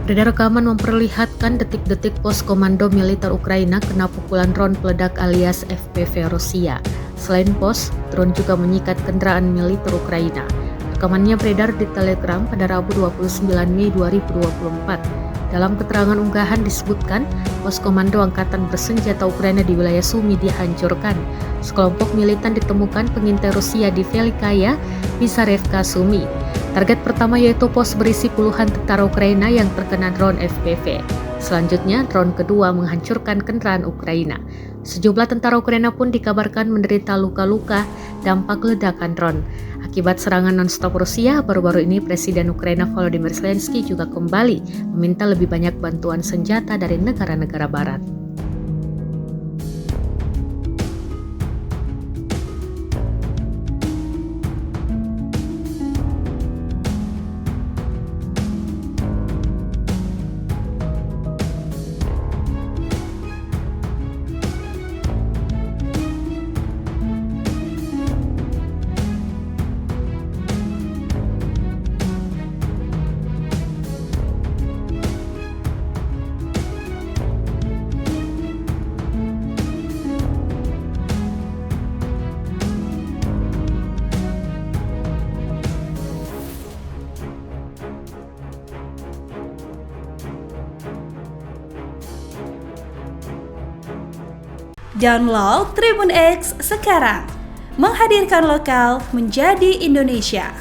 Beredar rekaman memperlihatkan detik-detik pos komando militer Ukraina kena pukulan drone peledak alias FPV Rusia. Selain pos, drone juga menyikat kendaraan militer Ukraina. Rekamannya beredar di Telegram pada Rabu 29 Mei 2024. Dalam keterangan unggahan disebutkan, pos komando angkatan bersenjata Ukraina di wilayah Sumy dihancurkan. Sekelompok militan ditemukan pengintai Rusia di Velikaya, Pisarevka, Sumy. Target pertama yaitu pos berisi puluhan tentara Ukraina yang terkena drone FPV. Selanjutnya, drone kedua menghancurkan kendaraan Ukraina. Sejumlah tentara Ukraina pun dikabarkan menderita luka-luka dampak ledakan drone. Akibat serangan non-stop Rusia, baru-baru ini Presiden Ukraina Volodymyr Zelensky juga kembali meminta lebih banyak bantuan senjata dari negara-negara barat. Download Tribun X sekarang, menghadirkan lokal menjadi Indonesia.